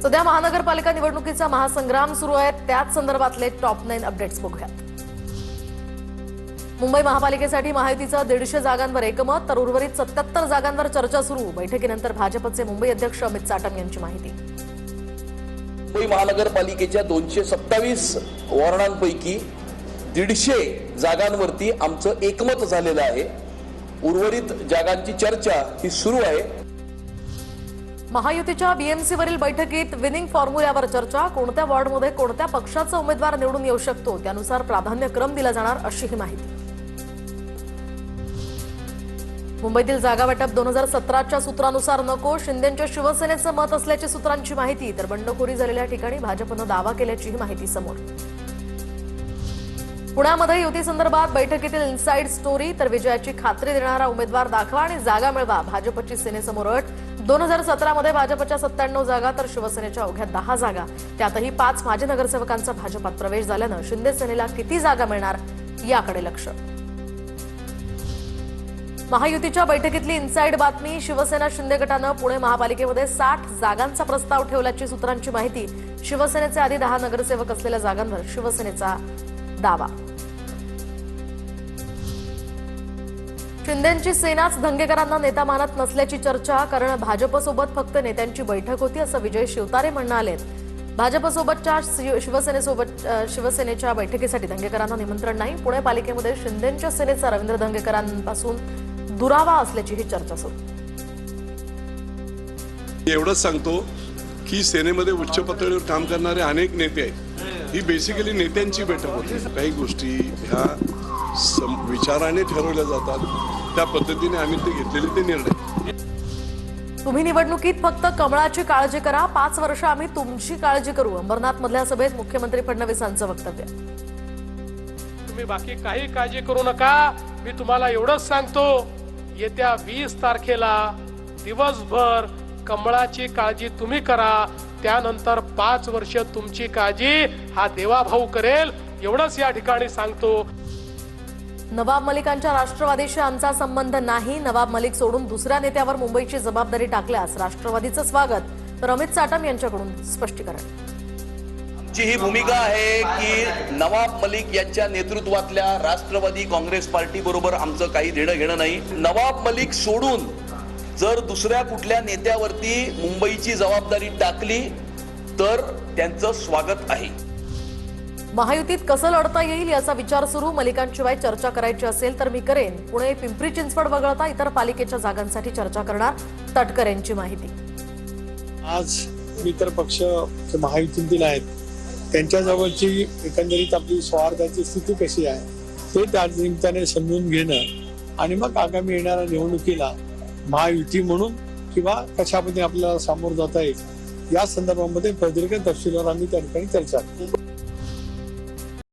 सध्या महानगरपालिका निवडणुकीचा महासंग्राम सुरू आहे। त्याच संदर्भातले टॉप 9 अपडेट्स बघूयात। मुंबई महापालिकेसाठी महायुतीचा 150 जागांवर एकमत, तर उर्वरित 77 जागांवर चर्चा सुरू। बैठकीनंतर भाजपचे मुंबई अध्यक्ष अमित साटम यांची माहिती। मुंबई महानगरपालिकेच्या 227 वॉर्डांपैकी 150 जागांवरती आमचं एकमत झालेलं आहे। उर्वरित जागांची चर्चा ही सुरू आहे। महायुतीच्या बीएमसी वरील बैठकीत विनिंग फॉर्म्युल्यावर चर्चा। कोणत्या वॉर्डमध्ये कोणत्या पक्षाचा उमेदवार निवडून येऊ शकतो त्यानुसार प्राधान्यक्रम दिला जाणार अशी ही माहिती। मुंबईतील जागा वाटप 2017च्या सूत्रानुसार नको, शिंदेंच्या शिवसेनेचं मत असल्याची सूत्रांची माहिती। तर बंडखोरी झालेल्या ठिकाणी भाजपनं दावा केल्याचीही माहिती समोर। पुण्यामध्ये युती संदर्भात बैठकीतील इनसाइड स्टोरी, तर विजयाची खात्री देणारा उमेदवार दाखवा आणि जागा मिळवा, भाजपची सेनेसमोर अट। 2017मध्ये भाजपच्या 97 जागा तर शिवसेनेच्या अवघ्या 10 जागा, त्यातही 5 माजी नगरसेवकांचा भाजपात प्रवेश झाल्यानं शिंदे सेनेला किती जागा मिळणार याकडे लक्ष। महायुतीच्या बैठकीतली इनसाइड बातमी, शिवसेना शिंदे गटानं पुणे महापालिकेमध्ये 60 जागांचा प्रस्ताव ठेवल्याची सूत्रांची माहिती। शिवसेनेचे आधी 10 नगरसेवक असलेल्या जागांवर शिवसेनेचा दावा। शिंदेंची सेनाच धंगेकरांना नेता मानत नसल्याची चर्चा, कारण भाजपसोबत फक्त नेत्यांची बैठक होती असं विजय शिवतारे म्हणालेत। भाजपसोबतच्या शिवसेनेच्या बैठकीसाठी धंगेकरांना निमंत्रण नाही। पुणे पालिकेमध्ये शिंदेंच्या सेनेचा रवींद्र धंगेकरांपासून दुरावा असल्याची ही चर्चा सुरू। एवढंच सांगतो की सेनेमध्ये उच्च पातळीवर काम करणारे अनेक नेते आहेत। ही बेसिकली नेत्यांची बैठक होती। काही गोष्टी ह्या विचाराने ठरवल्या जातात, त्या पद्धतीने आम्ही ते घेतलेले ते निर्णय। तुम्ही निवडणुकीत फक्त कमळाची काळजी करा, 5 वर्ष आम्ही तुमची काळजी करू, अंबरनाथ मधल्या सभेत मुख्यमंत्री फडणवीसांचं वक्तव्य। तुम्ही बाकी काही काळजी करू नका, मी तुम्हाला एवढंच सांगतो, येत्या 20 तारखेला दिवसभर कमळाची काळजी तुम्ही करा, त्यानंतर 5 वर्ष तुमची काळजी हा देवाभाऊ करेल, एवढंच या ठिकाणी सांगतो। नवाब मलिकांच्या राष्ट्रवादीशी आमचा संबंध नाही, नवाब मलिक सोडून दुसऱ्या नेत्यावर मुंबईची जबाबदारी टाकल्यास राष्ट्रवादीचं स्वागत, तर अमित साटम यांच्याकडून स्पष्टीकरण। आमची ही भूमिका आहे की नवाब मलिक यांच्या नेतृत्वातल्या राष्ट्रवादी काँग्रेस पार्टी बरोबर आमचं काही देणं घेणं नाही। नवाब मलिक सोडून जर दुसऱ्या कुठल्या नेत्यावरती मुंबईची जबाबदारी टाकली तर त्यांचं स्वागत आहे। महायुतीत कसं लढता येईल याचा विचार सुरू, मलिकांशिवाय चर्चा करायची असेल तर मी करेन। पुणे पिंपरी चिंचवड वगळता इतर पालिकेच्या जागांसाठी चर्चा करणार, तटकर यांची माहिती। आज मित्र पक्ष महायुतीतील आहेत, त्यांच्याजवळची एकंदरीत आपली स्वार्थाची स्थिती कशी आहे ते त्या निमित्ताने समजून घेणं आणि मग आगामी येणाऱ्या निवडणुकीला महायुती म्हणून किंवा कशा पद्धतीने आपल्याला सामोरं जाता येईल या संदर्भामध्ये प्रदीर्घ तपशीलवर आम्ही त्या ठिकाणी चर्चा